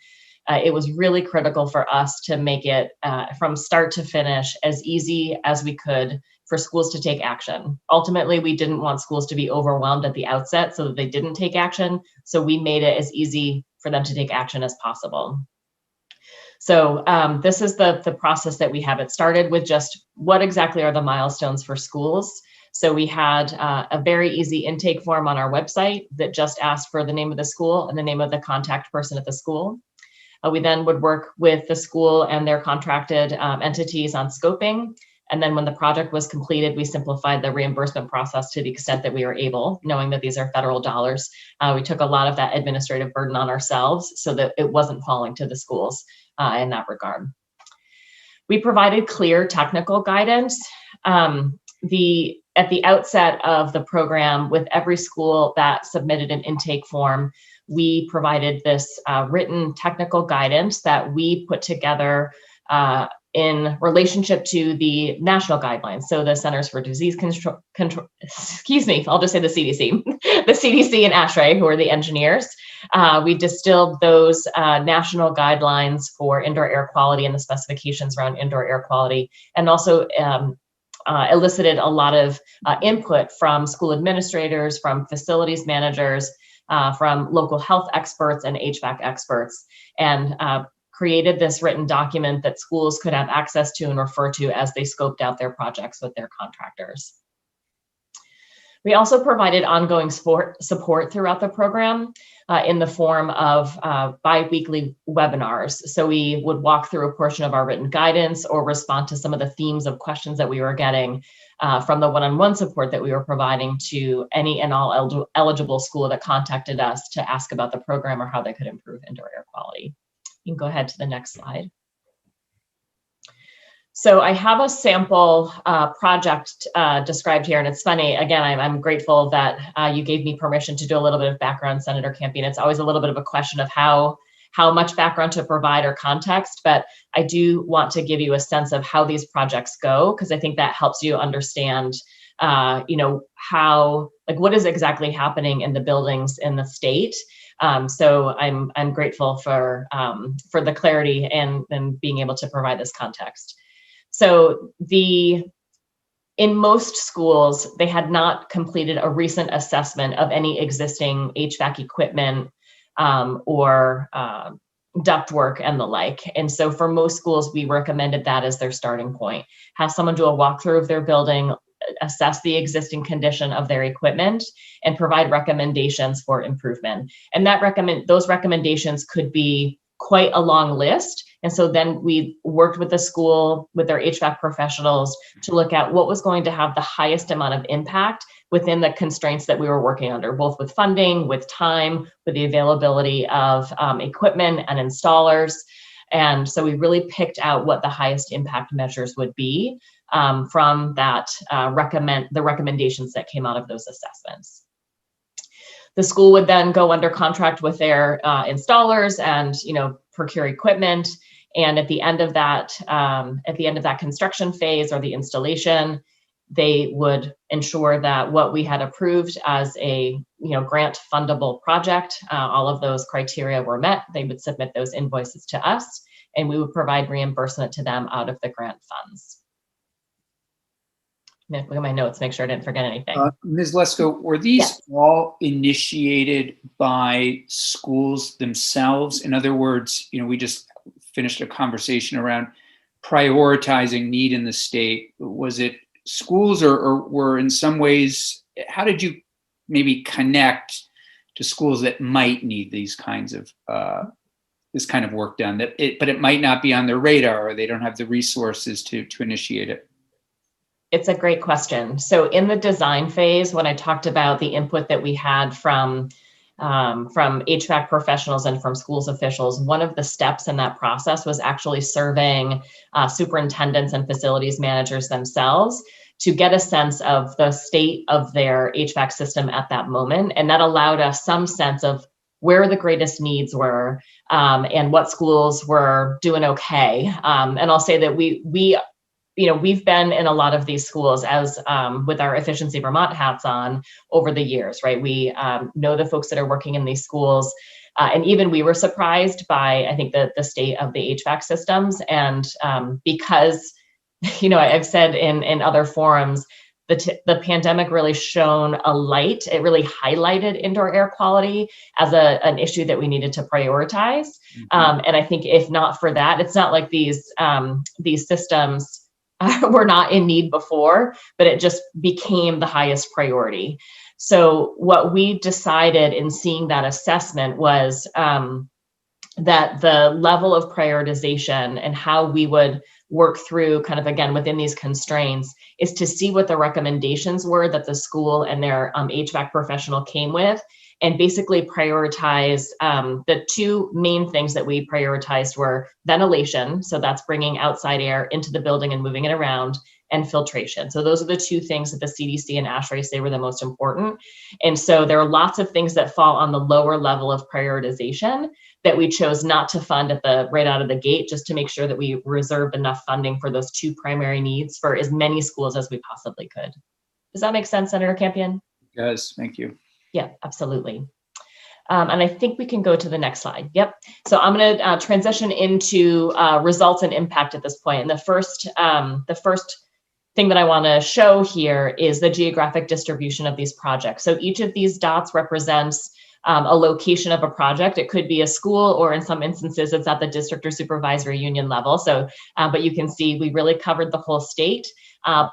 It was really critical for us to make it from start to finish as easy as we could for schools to take action. Ultimately, we didn't want schools to be overwhelmed at the outset so that they didn't take action. So we made it as easy for them to take action as possible. So this is the process that we have. It started with just what exactly are the milestones for schools. So we had a very easy intake form on our website that just asked for the name of the school and the name of the contact person at the school. We then would work with the school and their contracted entities on scoping. And then when the project was completed, we simplified the reimbursement process to the extent that we were able, knowing that these are federal dollars. We took a lot of that administrative burden on ourselves so that it wasn't falling to the schools in that regard. We provided clear technical guidance. At the outset of the program, with every school that submitted an intake form, we provided this written technical guidance that we put together in relationship to the national guidelines. So the Centers for Disease Control, I'll just say the CDC, the CDC and ASHRAE, who are the engineers. We distilled those national guidelines for indoor air quality and the specifications around indoor air quality, and also elicited a lot of input from school administrators, from facilities managers, from local health experts and HVAC experts, and created this written document that schools could have access to and refer to as they scoped out their projects with their contractors. We also provided ongoing support throughout the program in the form of bi-weekly webinars. So we would walk through a portion of our written guidance or respond to some of the themes of questions that we were getting from the one-on-one support that we were providing to any and all eligible school that contacted us to ask about the program or how they could improve indoor air quality. You can go ahead to the next slide. So I have a sample project described here, and it's funny, again, I'm grateful that you gave me permission to do a little bit of background, Senator Campion. It's always a little bit of a question of how much background to provide or context, but I do want to give you a sense of how these projects go, because I think that helps you understand, how, like, what is exactly happening in the buildings in the state. So I'm grateful for the clarity and being able to provide this context. So in most schools, they had not completed a recent assessment of any existing HVAC equipment or ductwork and the like. And so for most schools, we recommended that as their starting point. Have someone do a walkthrough of their building, assess the existing condition of their equipment, and provide recommendations for improvement. And those recommendations could be quite a long list. And so then we worked with the school, with their HVAC professionals, to look at what was going to have the highest amount of impact within the constraints that we were working under, both with funding, with time, with the availability of equipment and installers. And so we really picked out what the highest impact measures would be from that the recommendations that came out of those assessments. The school would then go under contract with their installers and procure equipment. And at the end of that construction phase or the installation, they would ensure that what we had approved as a grant fundable project, all of those criteria were met. They would submit those invoices to us, and we would provide reimbursement to them out of the grant funds. Look at my notes, make sure I didn't forget anything. Ms. Lesko, were these Yes. all initiated by schools themselves? In other words, we just finished a conversation around prioritizing need in the state. Was it schools or were in some ways, how did you maybe connect to schools that might need these kinds of this kind of work done, but it might not be on their radar, or they don't have the resources to initiate it? It's a great question. So in the design phase, when I talked about the input that we had from HVAC professionals and from schools officials, one of the steps in that process was actually surveying superintendents and facilities managers themselves to get a sense of the state of their HVAC system at that moment. And that allowed us some sense of where the greatest needs were, and what schools were doing okay. And I'll say that we've been in a lot of these schools as with our Efficiency Vermont hats on over the years, right? We know the folks that are working in these schools. And even we were surprised by, I think, the state of the HVAC systems. And because, I've said in other forums, the pandemic really shone a light. It really highlighted indoor air quality as an issue that we needed to prioritize. And I think if not for that, it's not like these systems were not in need before, but it just became the highest priority. So what we decided in seeing that assessment was that the level of prioritization and how we would work through kind of, again, within these constraints, is to see what the recommendations were that the school and their HVAC professional came with, and basically prioritize the two main things that we prioritized were ventilation. So that's bringing outside air into the building and moving it around, and filtration. So those are the two things that the CDC and ASHRAE say were the most important. And so there are lots of things that fall on the lower level of prioritization that we chose not to fund right out of the gate, just to make sure that we reserved enough funding for those two primary needs for as many schools as we possibly could. Does that make sense, Senator Campion? Yes, thank you. Yeah, absolutely. And I think we can go to the next slide. Yep. So I'm going to transition into results and impact at this point. And the first thing that I want to show here is the geographic distribution of these projects. So each of these dots represents a location of a project. It could be a school, or in some instances, it's at the district or supervisory union level. So, but you can see we really covered the whole state.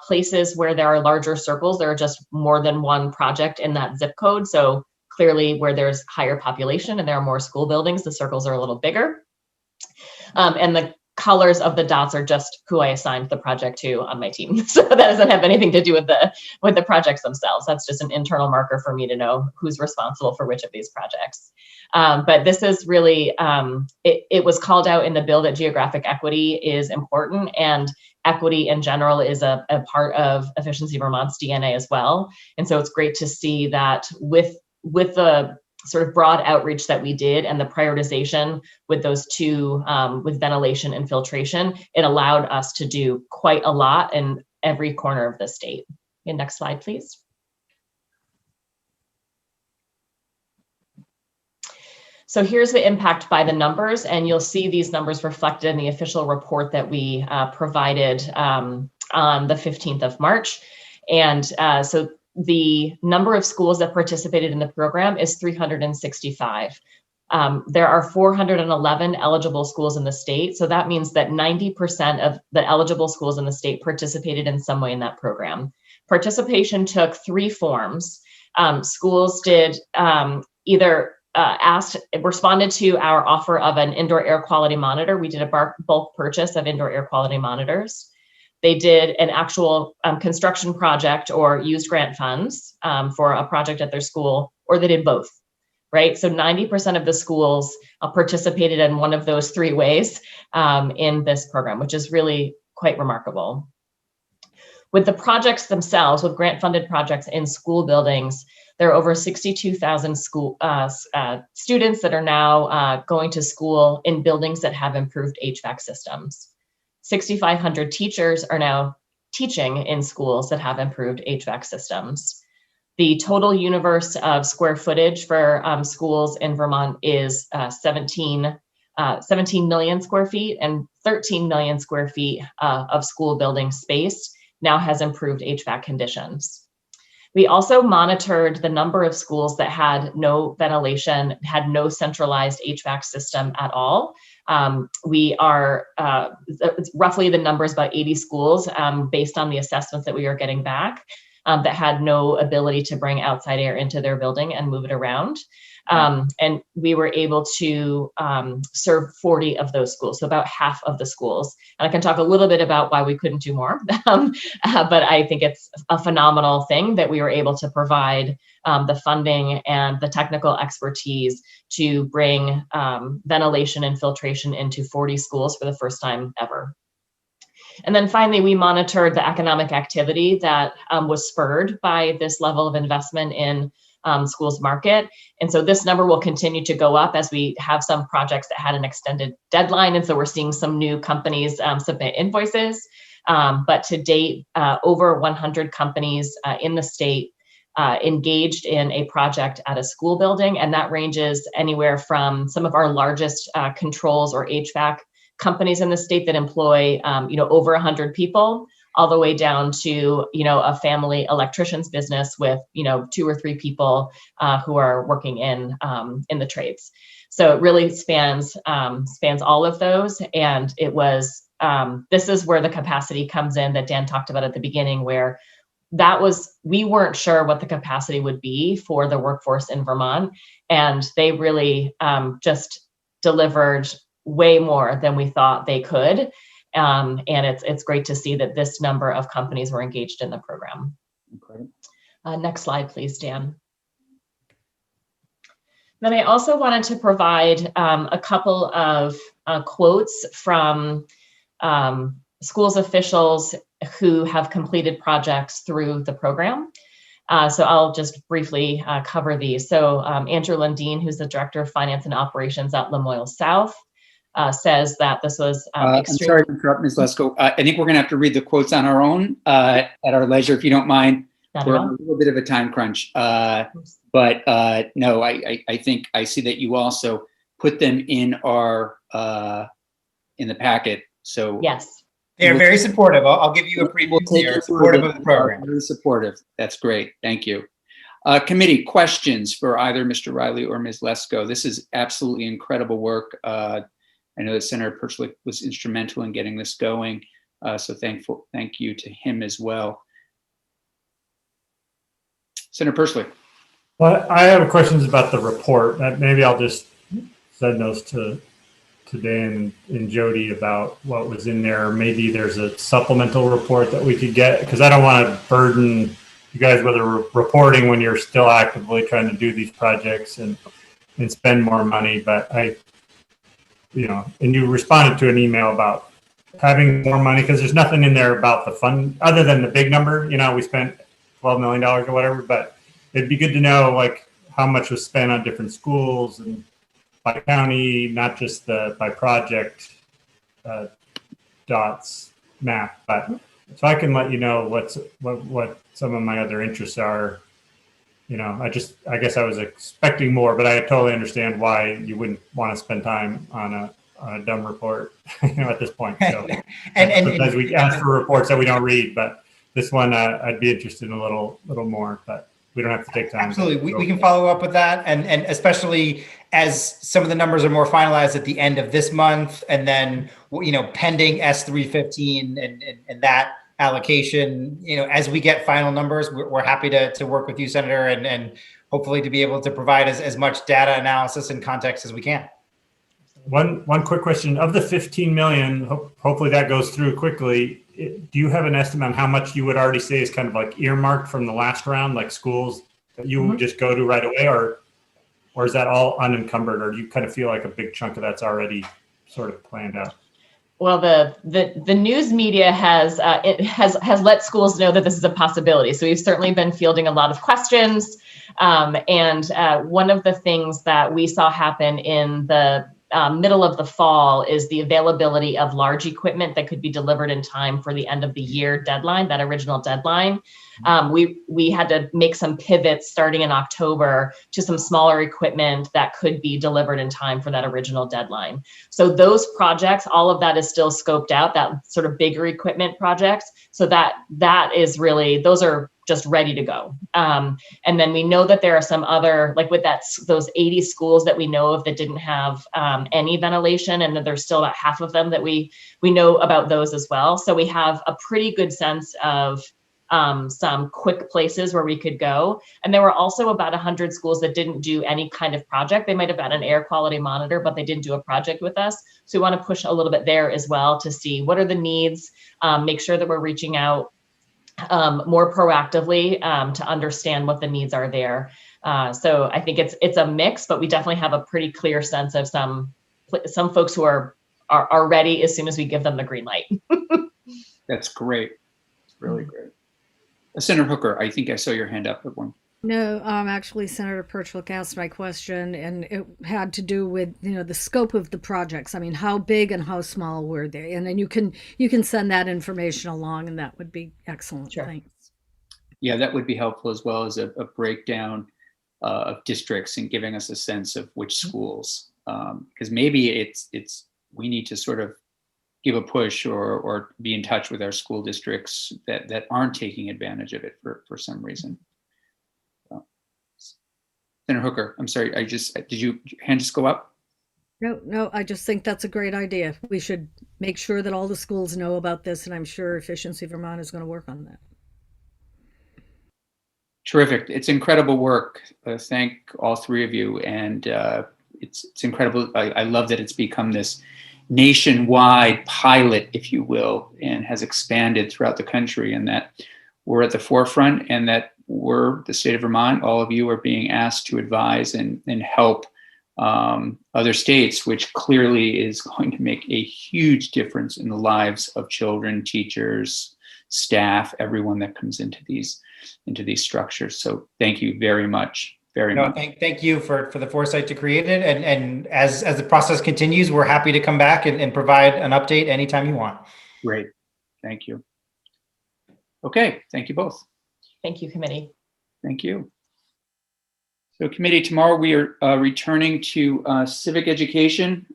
Places where there are larger circles, there are just more than one project in that zip code. So clearly where there's higher population and there are more school buildings, the circles are a little bigger. And the colors of the dots are just who I assigned the project to on my team. So that doesn't have anything to do with the projects themselves. That's just an internal marker for me to know who's responsible for which of these projects. But this is really, it was called out in the bill that geographic equity is important, and equity in general is a part of Efficiency Vermont's DNA as well. And so it's great to see that with the sort of broad outreach that we did and the prioritization with those two, with ventilation and filtration, it allowed us to do quite a lot in every corner of the state. Okay, next slide, please. So here's the impact by the numbers, and you'll see these numbers reflected in the official report that we provided on the 15th of March. And so the number of schools that participated in the program is 365. There are 411 eligible schools in the state. So that means that 90% of the eligible schools in the state participated in some way in that program. Participation took three forms. Schools did either responded to our offer of an indoor air quality monitor. We did a bulk purchase of indoor air quality monitors. They did an actual construction project or used grant funds for a project at their school, or they did both, right? So 90% of the schools participated in one of those three ways in this program, which is really quite remarkable. With the projects themselves, with grant-funded projects in school buildings, there are over 62,000 school students that are now going to school in buildings that have improved HVAC systems. 6,500 teachers are now teaching in schools that have improved HVAC systems. The total universe of square footage for schools in Vermont is 17 million square feet, and 13 million square feet of school building space now has improved HVAC conditions. We also monitored the number of schools that had no ventilation, had no centralized HVAC system at all. We are roughly the numbers about 80 schools based on the assessments that we are getting back that had no ability to bring outside air into their building and move it around. And we were able to serve 40 of those schools, so about half of the schools. And I can talk a little bit about why we couldn't do more, but I think it's a phenomenal thing that we were able to provide the funding and the technical expertise to bring ventilation and filtration into 40 schools for the first time ever. And then finally, we monitored the economic activity that was spurred by this level of investment in schools market. And so this number will continue to go up as we have some projects that had an extended deadline. And so we're seeing some new companies submit invoices. But to date, over 100 companies in the state engaged in a project at a school building. And that ranges anywhere from some of our largest controls or HVAC companies in the state that employ, over 100 people, all the way down to, a family electrician's business with, 2 or 3 people who are working in the trades. So it really spans all of those. And it was, this is where the capacity comes in that Dan talked about at the beginning, where we weren't sure what the capacity would be for the workforce in Vermont. And they really just delivered way more than we thought they could. And it's great to see that this number of companies were engaged in the program. Okay. Next slide, please, Dan. Then I also wanted to provide a couple of quotes from schools officials who have completed projects through the program. So I'll just briefly cover these. So Andrew Lundeen, who's the Director of Finance and Operations at Lamoille South, says that this was I'm sorry to interrupt, Ms. Lesko. I think we're going to have to read the quotes on our own at our leisure, if you don't mind. We're on a little bit of a time crunch. But no, I think I see that you also put them in our in the packet. So yes, They're very supportive. I'll give you a preview. They're supportive of the program. Very supportive. That's great. Thank you. Committee questions for either Mr. Riley or Ms. Lesko. This is absolutely incredible work. I know that Senator Perchlik was instrumental in getting this going. So thank you to him as well. Senator Perchlik. Well, I have questions about the report. Maybe I'll just send those to Dan and Jody about what was in there. Maybe there's a supplemental report that we could get, because I don't want to burden you guys with reporting when you're still actively trying to do these projects and spend more money. But and you responded to an email about having more money, because there's nothing in there about the fund other than the big number. We spent $12 million or whatever, but it'd be good to know like how much was spent on different schools and by county, not just by project dots map. But so I can let you know what some of my other interests are. I guess I was expecting more, but I totally understand why you wouldn't want to spend time on a dumb report, at this point. So and sometimes we ask for reports that we don't read, but this one I'd be interested in a little more, but we don't have to take time. Absolutely. We can follow up with that. And especially as some of the numbers are more finalized at the end of this month, and then, pending S315 and that allocation, as we get final numbers, we're happy to work with you, Senator, and hopefully to be able to provide as much data analysis and context as we can. One quick question. Of the 15 million, hopefully that goes through quickly. Do you have an estimate on how much you would already say is kind of like earmarked from the last round, like schools that you would just go to right away, or is that all unencumbered, or do you kind of feel like a big chunk of that's already sort of planned out? Well, the news media has let schools know that this is a possibility. So we've certainly been fielding a lot of questions. And one of the things that we saw happen in the middle of the fall is the availability of large equipment that could be delivered in time for the end of the year deadline, that original deadline. We had to make some pivots starting in October to some smaller equipment that could be delivered in time for that original deadline. So those projects, all of that is still scoped out, that sort of bigger equipment projects. So that is really, those are just ready to go. And then we know that there are some other, like with those 80 schools that we know of that didn't have any ventilation, and then there's still about half of them that we know about those as well. So we have a pretty good sense of some quick places where we could go. And there were also about 100 schools that didn't do any kind of project. They might have had an air quality monitor, but they didn't do a project with us. So we want to push a little bit there as well to see what are the needs, make sure that we're reaching out more proactively to understand what the needs are there. So I think it's a mix, but we definitely have a pretty clear sense of some folks who are ready as soon as we give them the green light. That's great. It's really great. Senator Hooker, I think I saw your hand up at one. No, actually, Senator Perchlik asked my question, and it had to do with, the scope of the projects. I mean, how big and how small were they? And then you can send that information along, and that would be excellent. Sure. Thanks. Yeah, that would be helpful, as well as a breakdown of districts and giving us a sense of which schools. Because maybe it's we need to sort of give a push or be in touch with our school districts that aren't taking advantage of it for some reason. Senator Hooker, I'm sorry, did your hand just go up? No, I just think that's a great idea. We should make sure that all the schools know about this, and I'm sure Efficiency Vermont is going to work on that. Terrific. It's incredible work. Thank all three of you. And it's incredible. I love that it's become this nationwide pilot, if you will, and has expanded throughout the country, and that we're at the forefront, and that we're, the state of Vermont, all of you are being asked to advise and help other states, which clearly is going to make a huge difference in the lives of children, teachers, staff, everyone that comes into these structures. So thank you very much. Very much. Thank you for the foresight to create it. And as the process continues, we're happy to come back and provide an update anytime you want. Great. Thank you. Okay. Thank you both. Thank you, committee. Thank you. So committee, tomorrow we are returning to civic education,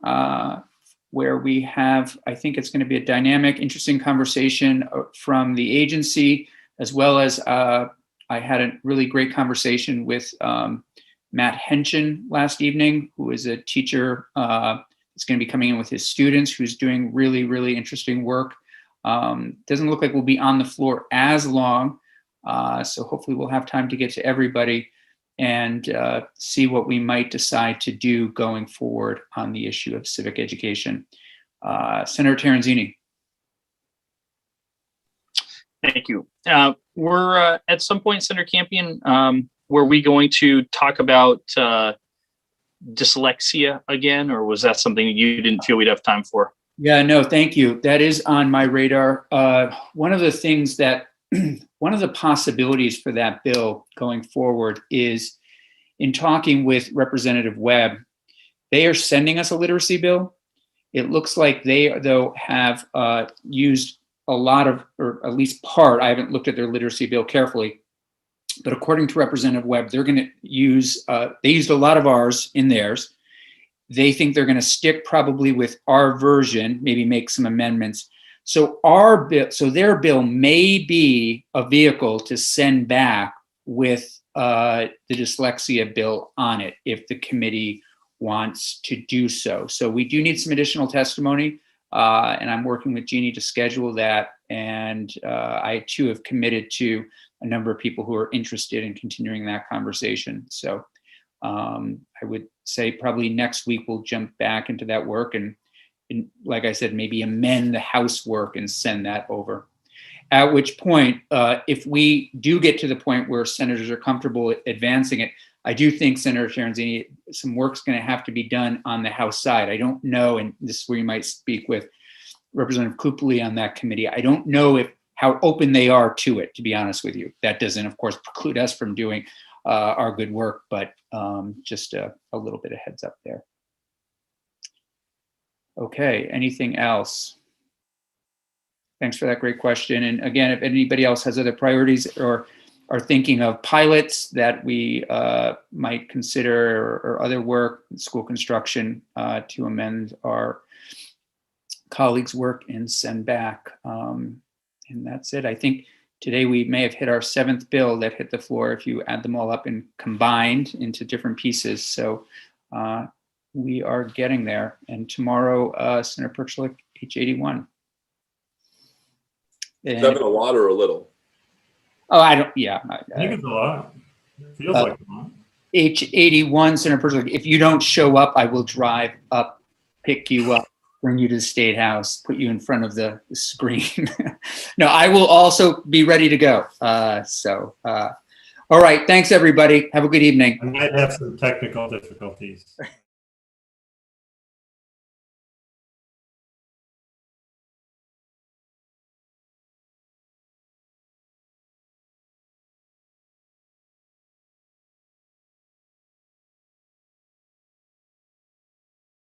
where we have, I think it's going to be a dynamic, interesting conversation from the agency, as well as I had a really great conversation with Matt Henchen last evening, who is a teacher that's going to be coming in with his students, who's doing really, really interesting work. Doesn't look like we'll be on the floor as long, so hopefully we'll have time to get to everybody and see what we might decide to do going forward on the issue of civic education. Senator Terenzini. Thank you. We're at some point, Senator Campion, were we going to talk about dyslexia again, or was that something you didn't feel we'd have time for? Yeah, no, thank you. That is on my radar. One of the things that, one of the possibilities for that bill going forward is, in talking with Representative Webb, they are sending us a literacy bill. It looks like they, though, have used a lot of, or at least part, I haven't looked at their literacy bill carefully, but according to Representative Webb, they're going to use, they used a lot of ours in theirs. They think they're going to stick probably with our version, maybe make some amendments. So our bill, so their bill may be a vehicle to send back with the dyslexia bill on it, if the committee wants to do so. So we do need some additional testimony, and I'm working with Jeannie to schedule that. And I too have committed to a number of people who are interested in continuing that conversation. So I would say probably next week we'll jump back into that work and like I said, maybe amend the House work and send that over. At which point, if we do get to the point where senators are comfortable advancing it, I do think, Senator Terenzini, some work's going to have to be done on the House side. I don't know, and this is where you might speak with Representative Copley on that committee. I don't know how open they are to it, to be honest with you. That doesn't, of course, preclude us from doing our good work, but just a little bit of heads up there. Okay, anything else? Thanks for that great question. And again, if anybody else has other priorities or are thinking of pilots that we might consider, or other work, school construction, to amend our colleagues' work and send back. And that's it. I think today we may have hit our 7th bill that hit the floor if you add them all up and combined into different pieces. So we are getting there. And tomorrow, Senator Perchlik, H81. Is that a lot or a little? Oh, I don't, yeah. I think it's a lot. It feels like a lot. H81, Senator Perchlik, if you don't show up, I will drive up, pick you up, bring you to the State House, put you in front of the screen. No, I will also be ready to go. All right, thanks everybody. Have a good evening. I might have some technical difficulties.